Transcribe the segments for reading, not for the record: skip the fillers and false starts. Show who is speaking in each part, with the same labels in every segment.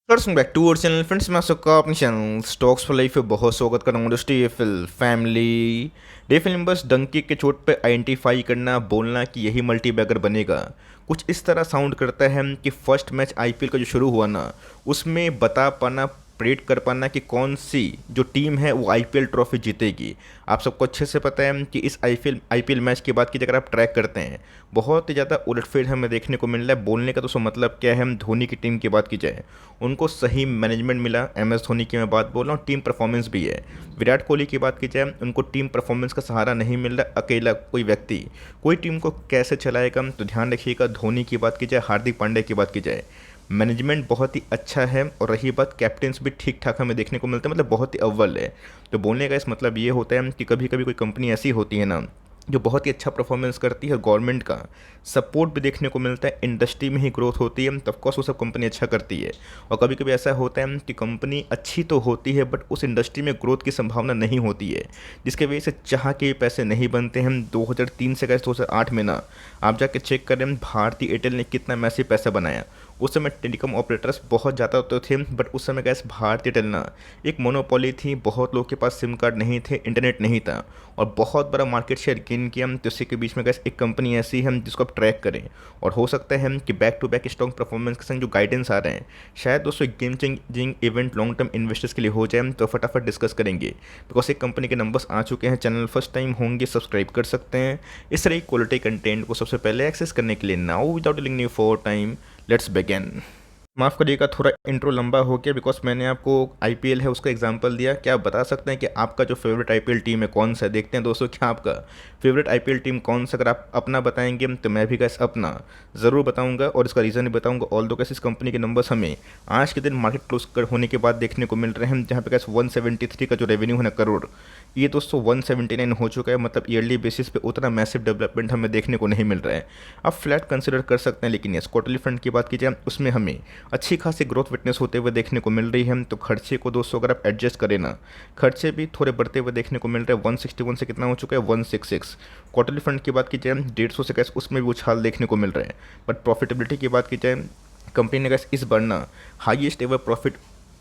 Speaker 1: Welcome back to our channel friends. मैं सबका अपने चैनल स्टॉक्स फॉर लाइफ पे बहुत स्वागत कर रहा हूँ दोस्तों। ये फिल फैमिली डेफिल नंबर्स डंकी के चोट पे आइडेंटिफाई करना, बोलना कि यही मल्टी बैगर बनेगा, कुछ इस तरह साउंड करता है कि फर्स्ट मैच आईपीएल का जो शुरू हुआ ना, उसमें बता पाना, प्रेडिक्ट कर पाना कि कौन सी जो टीम है वो आईपीएल ट्रॉफी जीतेगी। आप सबको अच्छे से पता है कि इस आईपीएल मैच की बात की अगर आप ट्रैक करते हैं, बहुत ही ज़्यादा उलटफेर हमें देखने को मिल रहा है। बोलने का तो सो मतलब क्या है, हम धोनी की टीम की बात की जाए, उनको सही मैनेजमेंट मिला। एम एस धोनी की मैं बात बोल रहा हूँ, टीम परफॉर्मेंस भी है। विराट कोहली की बात की जाए, उनको टीम परफॉर्मेंस का सहारा नहीं मिल रहा, अकेला कोई व्यक्ति कोई टीम को कैसे चलाएगा। तो ध्यान रखिएगा, धोनी की बात की जाए, हार्दिक पांड्या की बात की जाए, मैनेजमेंट बहुत ही अच्छा है। और रही बात कैप्टन्स भी ठीक ठाक हमें देखने को मिलता है, मतलब बहुत ही अव्वल है। तो बोलने का इस मतलब ये होता है कि कभी कभी कोई कंपनी ऐसी होती है ना, जो बहुत ही अच्छा परफॉर्मेंस करती है, गवर्नमेंट का सपोर्ट भी देखने को मिलता है, इंडस्ट्री में ही ग्रोथ होती है, तब कोर्स वो सब कंपनी अच्छा करती है। और कभी कभी ऐसा होता है कि कंपनी अच्छी तो होती है बट उस इंडस्ट्री में ग्रोथ की संभावना नहीं होती है, जिसके वजह से चाह के पैसे नहीं बनते हैं। 2003 से 2008 में ना, आप जाके चेक करें भारतीय एयरटेल ने कितना मैसिव पैसा बनाया। उस समय टेलीकॉम ऑपरेटर्स बहुत ज़्यादा होते थे, बट उस समय गैस भारतीय एयरटेल ना एक मोनोपोली थी, बहुत लोगों के पास सिम कार्ड नहीं थे, इंटरनेट नहीं था, और बहुत बड़ा मार्केट शेयर गेन किया। तो इसी के बीच में गैस एक कंपनी ऐसी है जिसको आप ट्रैक करें, और हो सकता है कि back to back strong performance के संग जो गाइडेंस आ रहे हैं, शायद दोस्तों game changing event long term investors के लिए हो जाए। तो फटाफट डिस्कस करेंगे, बिकॉज एक कंपनी के नंबर्स आ चुके हैं। चैनल फर्स्ट टाइम होंगे, सब्सक्राइब कर सकते हैं इस तरह की क्वालिटी कंटेंट को सबसे पहले एक्सेस करने के लिए। Now without dealing new for time, let's begin. माफ़ करिएगा, थोड़ा इंट्रो लंबा हो गया, बिकॉज मैंने आपको आईपीएल है उसका एग्जांपल दिया। क्या आप बता सकते हैं कि आपका जो फेवरेट आईपीएल टीम है कौन सा है? देखते हैं दोस्तों, क्या आपका फेवरेट आईपीएल टीम कौन सा। अगर आप अपना बताएंगे तो मैं भी कैसे अपना ज़रूर बताऊंगा, और इसका रीज़न भी बताऊंगा। ऑल दो कैसे इस कंपनी के नंबर्स हमें आज के दिन मार्केट क्लोज होने के बाद देखने को मिल रहे हैं, जहाँ पे कैसे 173 का जो रेवेन्यू है ना, करोड़, ये दोस्तों 179 हो चुका है। मतलब ईयरली बेसिस पे उतना मैसिव डेवलपमेंट हमें देखने को नहीं मिल रहा है। आप फ्लैट कंसिडर कर सकते हैं, लेकिन यस, क्वार्टरली फ्रंट की बात की जाए, उसमें हमें अच्छी खासी ग्रोथ विटनेस होते हुए देखने को मिल रही है। तो खर्चे को दोस्तों अगर आप एडजस्ट करें ना, खर्चे भी थोड़े बढ़ते हुए देखने को मिल रहे हैं। 161 से कितना हो चुका है, 166। क्वार्टरली फ्रंट की बात की जाए, 150 से कैसे उसमें भी उछाल देखने को मिल रहे हैं। बट प्रॉफिटेबिलिटी की बात की जाए, कंपनी ने कैसे इस बार ना हाईएस्ट एवर प्रॉफिट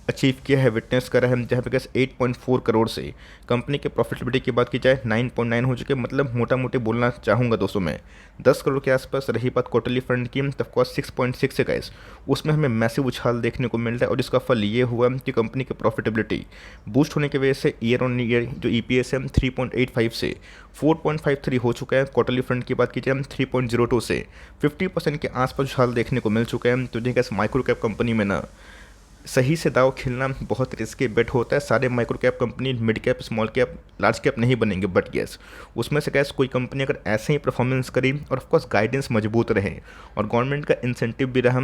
Speaker 1: अचीव किया है, विटनेस करा है, जहाँ पे कैसे 8.4 करोड़ से कंपनी के प्रॉफिटेबिलिटी की बात की जाए 9.9 हो चुके हैं। मतलब मोटा मोटी बोलना चाहूँगा दोस्तों मैं, 10 करोड़ के आसपास। रही बात क्वार्टरली फंड की, तब कॉस्ट 6.6 है गाइस, उसमें हमें मैसिव उछाल देखने को मिल रहा है। और इसका फल ये हुआ कि कंपनी की प्रॉफिटेबिलिटी बूस्ट होने की वजह से ईयर ऑन ईयर जो ईपीएस है 3.85 से 4.53 हो चुका है। क्वार्टरली फ्रंट की बात की जाए 3.02 से 50% के आसपास उछाल देखने को मिल चुका है। तो देखिए, माइक्रो कैप कंपनी में ना सही से दाव खेलना बहुत रिस्की बेट होता है। सारे micro cap company mid cap, small cap, large cap नहीं बनेंगे, बट यस, उसमें से कैसे कोई कंपनी अगर ऐसे ही परफॉर्मेंस करी और ऑफकोर्स गाइडेंस मजबूत रहे और गवर्नमेंट का इंसेंटिव भी रहा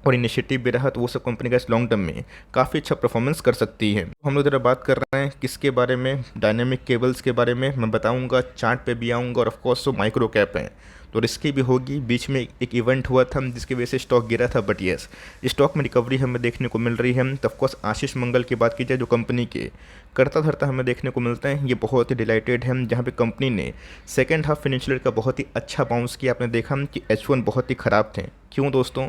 Speaker 1: और इनिशिएटिव भी रहा, तो वो सब कंपनी का लॉन्ग टर्म में काफ़ी अच्छा परफॉर्मेंस कर सकती है। हम लोग ज़रा बात कर रहे हैं किसके बारे में, डायनेमिक केबल्स के बारे में मैं बताऊंगा, चार्ट पे भी आऊँगा, और ऑफकोर्स वो माइक्रो कैप हैं तो रिस्की भी होगी। बीच में एक इवेंट हुआ था जिसकी वजह से स्टॉक गिरा था, बट यस, स्टॉक में रिकवरी हमें देखने को मिल रही है। ऑफकोर्स आशीष मंगल की बात की जाए, जो कंपनी के करता धरता हमें देखने को मिलता है, ये बहुत ही डिलाइटेड है, जहाँ पे कंपनी ने सेकेंड हाफ फाइनेंशियल ईयर का बहुत ही अच्छा बाउंस किया। आपने देखा कि H1 बहुत ही ख़राब थे। क्यों दोस्तों?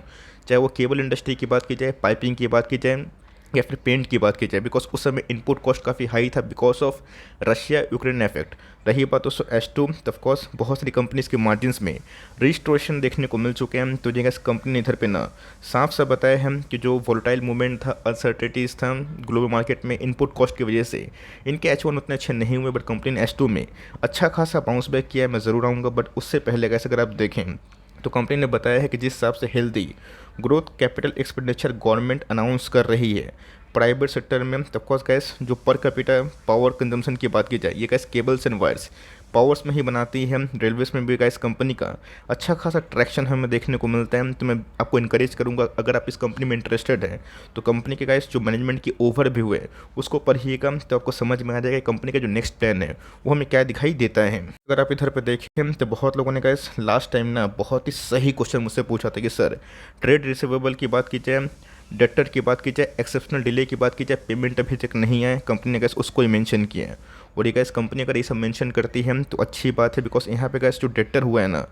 Speaker 1: चाहे वो केबल इंडस्ट्री की बात की जाए, पाइपिंग की बात की जाए, या फिर पेंट की बात की जाए, बिकॉज उस समय इनपुट कॉस्ट काफ़ी हाई था because of Russia Ukraine effect. रही बात दोस्तों H2, ऑफकोर्स बहुत सारी कंपनीज के मार्जिन में रिस्टोरेशन देखने को मिल चुके हैं। तो जगह इस कंपनी ने इधर पे ना साफ सा बताया है कि जो वोलेटाइल मूवमेंट था, अनसर्टेनिटीज़ था ग्लोबल मार्केट में इनपुट कॉस्ट की वजह से, इनके H1 उतने अच्छे नहीं हुए, बट कंपनी ने H2 में अच्छा खासा बाउंस बैक किया है। मैं ज़रूर आऊँगा, बट उससे पहले कैसे अगर आप देखें तो कंपनी ने बताया है कि जिस हिसाब से healthy growth capital expenditure government announce कर रही है प्राइवेट सेक्टर में, तब कोर्स गैस जो पर कैपिटा पावर कंजम्पशन की बात की जाए, ये gas cables and wires powers में ही बनाती है। रेलवेज में भी गैस कंपनी का अच्छा खासा ट्रैक्शन हमें देखने को मिलता है। तो मैं आपको इनकरेज करूंगा, अगर आप इस कंपनी में इंटरेस्टेड हैं तो कंपनी के गैस जो मैनेजमेंट की ओवर भी हुए उसको पढ़िएगा, तो आपको समझ में आ जाएगा कंपनी का जो नेक्स्ट प्लान है वो हमें क्या दिखाई देता है। अगर आप इधर पे देखें तो बहुत लोगों ने गैस लास्ट टाइम ना बहुत ही सही क्वेश्चन मुझसे पूछा था कि सर, ट्रेड रिसीवेबल की बात की जाए, डेटर की बात की जाए, एक्सेप्शनल डिले की बात की जाए, पेमेंट अभी तक नहीं आए, कंपनी ने गैस उसको ही मेंशन किया है। और ये गैस कंपनी अगर ये सब मेंशन करती है तो अच्छी बात है, बिकॉज यहाँ पे गैस जो डेटर हुआ है ना,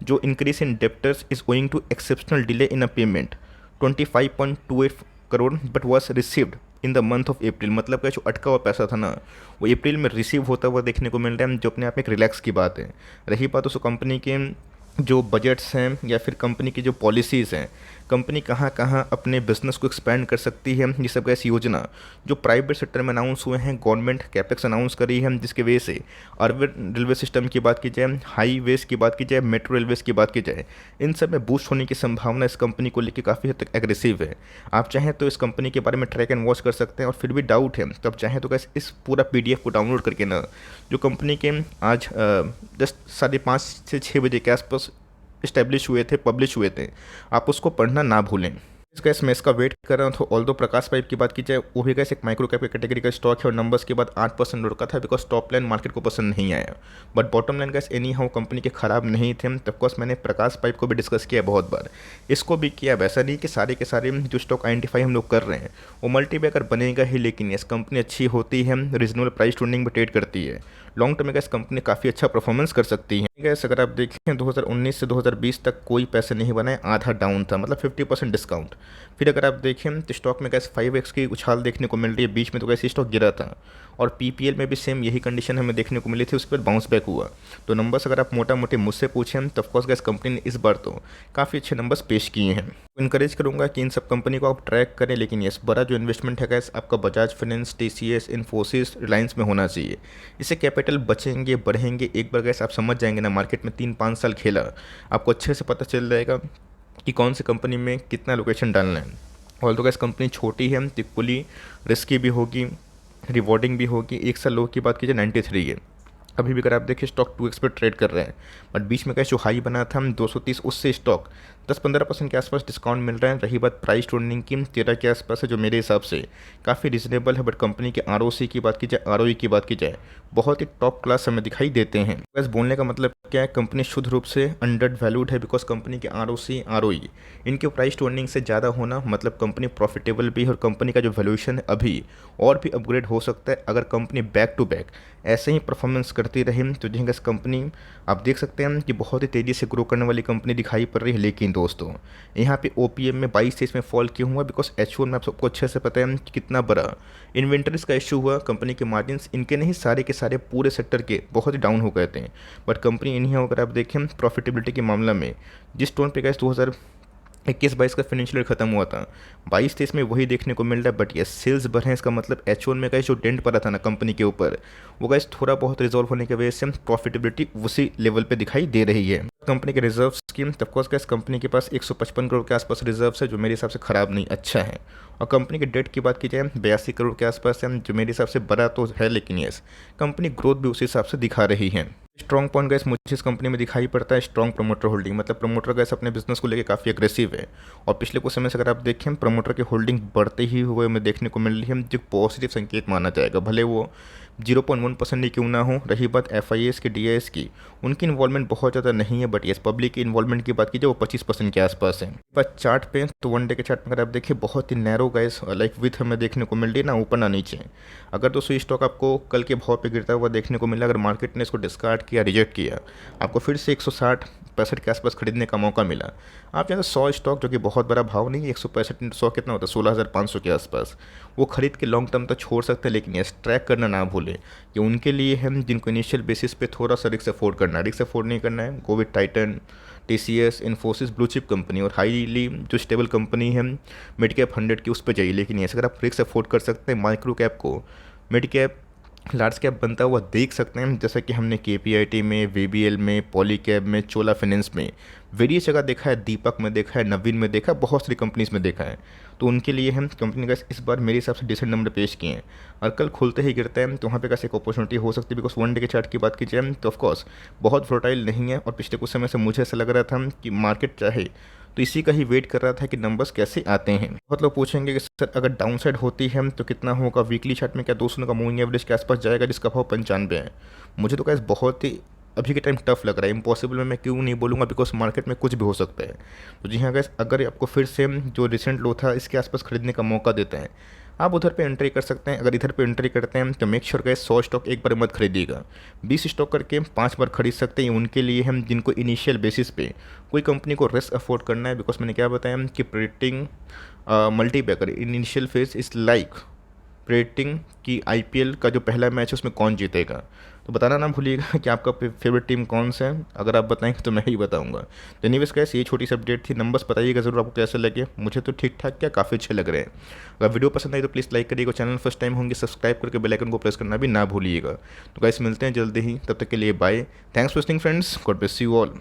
Speaker 1: जो increase in debtors is owing to exceptional delay in a payment, 25.28 crore but was received in the month of April. मतलब कि जो अटका हुआ पैसा था ना, वो अप्रैल में रिसीव होता हुआ देखने को मिल रहा है, जो अपने आप में एक रिलैक्स की बात है। रही बात उस कंपनी के जो बजट्स हैं या फिर कंपनी की जो पॉलिसीज़ हैं, कंपनी कहाँ कहाँ अपने बिजनेस को एक्सपेंड कर सकती है, ये सब ऐसी योजना जो प्राइवेट सेक्टर में अनाउंस हुए हैं, गवर्नमेंट कैपेक्स अनाउंस करी है, जिसके वजह से अर्बन रेलवे सिस्टम की बात की जाए, हाईवेज की बात की जाए, मेट्रो रेलवेज की बात की जाए, इन सब में बूस्ट होने की संभावना इस कंपनी को लेकर काफ़ी हद तक एग्रेसिव है। आप चाहें तो इस कंपनी के बारे में ट्रैक एंड वॉच कर सकते हैं, और फिर भी डाउट है तो आप चाहें तो कैसे इस पूरा PDF को डाउनलोड करके ना, जो कंपनी के आज जस्ट 5:30 से 6 बजे के आसपास इस्टेब्लिश हुए थे, पब्लिश हुए थे, आप उसको पढ़ना ना भूलें। गैस मैं इसका वेट कर रहा हूँ। तो ऑल दो प्रकाश पाइप की बात की जाए, वो भी गैस एक माइक्रो कैप कैटेगरी का स्टॉक है और नंबर्स के बाद 8% लुढ़का था, बिकॉज टॉप लाइन मार्केट को पसंद नहीं आया। But bottom line gas any how company के खराब नहीं थे। तो ऑफकोर्स मैंने प्रकाश पाइप को भी डिस्कस किया बहुत बार, इसको भी किया। वैसा नहीं कि सारे के सारे जो स्टॉक आइडेंटिफाई हम लोग कर रहे हैं वो मल्टी बैगर बनेगा ही, लेकिन यस कंपनी अच्छी होती है, रीजनेबल प्राइस टू अर्निंग में ट्रेड करती है, लॉन्ग टर्म में गैस कंपनी काफ़ी अच्छा परफॉर्मेंस कर सकती है। गैस अगर आप देखें 2019 से 2020 तक कोई पैसे नहीं बनाए, आधा डाउन था, मतलब 50% डिस्काउंट। फिर अगर आप देखें तो स्टॉक में गैस 5x की उछाल देखने को मिल रही है, बीच में तो गैस स्टॉक गिरा था, और PPL में भी सेम यही कंडीशन हमें देखने को मिली थी, उसके बाद बाउंस बैक हुआ। तो नंबर्स अगर आप मोटा मोटे मुझसे पूछें तो ऑफकोर्स गैस कंपनी ने इस बार तो काफ़ी अच्छे नंबर्स पेश किए हैं। इनकरेज करूंगा कि इन सब कंपनी को आप ट्रैक करें, लेकिन यस बड़ा जो इन्वेस्टमेंट है गैस आपका बजाज फाइनेंस, TCS, इन्फोसिस, रिलायंस में होना चाहिए। इससे कैपिटल बचेंगे, बढ़ेंगे। एक बार गैस आप समझ जाएंगे ना, मार्केट में 3-5 साल खेला, आपको अच्छे से पता चल जाएगा कि कौन सी कंपनी में कितना लोकेशन डालना है। और तो गैस कंपनी छोटी है, इक्वली रिस्की भी होगी, रिवॉर्डिंग भी होगी। एक साल लो की बात कीजिए 93 है, अभी भी अगर आप देखिए स्टॉक 2x पे ट्रेड कर रहे हैं। बट बीच में कैसे जो हाई बना था 230, उससे स्टॉक 10-15% के आसपास डिस्काउंट मिल रहा है। रही बात प्राइस टू अर्निंग की, 13 के आसपास है, जो मेरे हिसाब से काफ़ी रिजनेबल है। बट कंपनी के ROC की बात की जाए, ROE की बात की जाए, बहुत ही टॉप क्लास हमें दिखाई देते हैं। बस बोलने का मतलब क्या है, कंपनी शुद्ध रूप से अंडर वैल्यूड है, बिकॉज कंपनी के ROC, ROE इनके प्राइस टू अर्निंग से ज़्यादा होना मतलब कंपनी प्रॉफिटेबल भी है, और कंपनी का जो वैल्यूएशन है अभी और भी अपग्रेड हो सकता है अगर कंपनी बैक टू बैक ऐसे ही परफॉर्मेंस करती रही। तो जिनका कंपनी आप देख सकते हैं कि बहुत ही तेज़ी से ग्रो करने वाली कंपनी दिखाई पड़ रही है। लेकिन दोस्तों यहाँ पे OPM में 22 में फॉल क्यों हुआ, बिकॉज H1 में आप सबको अच्छे से पता है कि कितना बड़ा इन्वेंटरीज का इशू हुआ। कंपनी के मार्जिन्स इनके नहीं, सारे के सारे पूरे सेक्टर के बहुत ही डाउन हो गए थे। बट कंपनी इन्हीं अगर आप देखें प्रॉफिटेबिलिटी के मामला में जिस टोन पे गए 2021-22 का फाइनेंशियल ईयर खत्म हुआ था, 22-23 में वही देखने को मिल रहा है। बट ये सेल्स बढ़े हैं, इसका मतलब H1 में जो डेंट पड़ा था ना कंपनी के ऊपर, वो गैस थोड़ा बहुत रिजॉल्व होने की वजह से प्रॉफिटेबिलिटी उसी लेवल पे दिखाई दे रही है। कंपनी के रिजर्व्स की ऑफकोर्स गैस कंपनी के पास 155 करोड़ के आसपास रिजर्व्स है, जो मेरे हिसाब से ख़राब नहीं, अच्छा है। और कंपनी के डेट की बात की जाए 82 करोड़ के आसपास है, जो मेरे हिसाब से बड़ा तो है, लेकिन यस कंपनी ग्रोथ भी उसी हिसाब से दिखा रही है। स्ट्रॉन्ग पॉइंट गैस मुझे इस कंपनी में दिखाई पड़ता है स्ट्रॉन्ग प्रमोटर होल्डिंग, मतलब प्रमोटर गैस अपने बिजनेस को लेकर काफ़ी अग्रेसिव है। और पिछले कुछ समय से अगर आप देखें प्रमोटर की होल्डिंग बढ़ते ही हुए हमें देखने को मिल रही है, जो पॉजिटिव संकेत माना जाएगा, भले वो 0.1% ही क्यों ना हो। रही बात FIS की, DIS की, उनकी इन्वॉल्वमेंट बहुत ज़्यादा नहीं है। बट यस पब्लिक की इन्वॉल्वमेंट की बात कीजिए वो 25% के आसपास है। बस चार्ट पे तो 1 डे के चार्ट में अगर आप देखिए बहुत ही नैरो गैस लाइक विथ हमें देखने को मिल रही है ना, ऊपर ना नीचे। अगर तो स्विच स्टॉक आपको कल के भाव पे गिरता हुआ देखने को मिला, अगर मार्केट ने इसको डिस्कार्ड किया, रिजेक्ट किया, आपको फिर से 160-65 के आसपास खरीदने का मौका मिला। आप यहाँ 100 स्टॉक, जो कि बहुत बड़ा भाव नहीं है, 165 × 100 कितना होता है, 16,500 के आसपास, वो खरीद के लॉन्ग टर्म तक छोड़ सकते हैं। लेकिन यस ट्रैक करना ना भूलें कि उनके लिए हम जिनको इनिशियल बेसिस पे थोड़ा सा रिस्क अफोर्ड करना है, रिस्क अफोर्ड नहीं करना है, go with Titan, TCS, Infosys, blue chip company और हाईली जो स्टेबल कंपनी है मिड कैप 100 की, उस पर जाइए। लेकिन यस अगर आप रिस्क अफोर्ड कर सकते हैं, माइक्रो कैप को मिड कैप लार्ज कैप बनता हुआ देख सकते हैं, जैसा कि हमने KPIT में, VBL में, पॉलीकैब में, चोला फाइनेंस में वेरियस जगह देखा है, दीपक में देखा है, नवीन में देखा है, बहुत सारी कंपनीज में देखा है। तो उनके लिए हम कंपनी का इस बार मेरे हिसाब से डिसेंट नंबर पेश किए हैं। और कल खुलते ही गिरता है तो वहाँ पे कैसे एक अपॉर्चुनिटी हो सकती है, बिकॉज 1 डे के चार्ट की बात की जाए तो ऑफकोर्स बहुत वोटाइल नहीं है। और पिछले कुछ समय से मुझे ऐसा लग रहा था कि मार्केट चाहे तो इसी का ही वेट कर रहा था कि नंबर्स कैसे आते हैं। बहुत लोग पूछेंगे कि सर अगर डाउन साइड होती है तो कितना होगा, वीकली चार्ट में क्या 200 का मूविंग एवरेज के आसपास जाएगा, जिसका भाव 95 है। मुझे तो कैसे बहुत ही अभी के टाइम टफ लग रहा है। इम्पॉसिबल में मैं क्यों नहीं बोलूँगा, बिकॉज मार्केट में कुछ भी हो सकता है। तो जी हाँ गैस, अगर आपको फिर से जो रिसेंट लो था इसके आसपास खरीदने का मौका देता है, आप उधर पे एंट्री कर सकते हैं। अगर इधर पे एंट्री करते हैं तो मेक श्योर गाइस 100 स्टॉक एक बार मत खरीदिएगा, 20 स्टॉक करके हम 5 बार खरीद सकते हैं। उनके लिए हम जिनको इनिशियल बेसिस पे कोई कंपनी को रिस्क अफोर्ड करना है, बिकॉज मैंने क्या बताया कि predicting multi bagger in initial phase is like predicting कि आईपीएल का जो पहला मैच है उसमें कौन जीतेगा। तो बताना ना भूलिएगा कि आपका फेवरेट टीम कौन सा है, अगर आप बताएंगे तो मैं ही बताऊंगा। तो एनीवेज गाइस, ये छोटी सी अपडेट थी। नंबर्स बताइएगा ज़रूर आपको कैसे लगे। मुझे तो ठीक ठाक क्या काफ़ी अच्छे लग रहे हैं। अगर वीडियो पसंद आई तो प्लीज़ लाइक करिएगा, चैनल फर्स्ट टाइम होंगे सब्सक्राइब करके बेल आइकन को प्रेस करना भी ना भूलिएगा। तो गाइस मिलते हैं जल्दी ही, तब तक के लिए bye. Thanks for listening friends, God bless you all.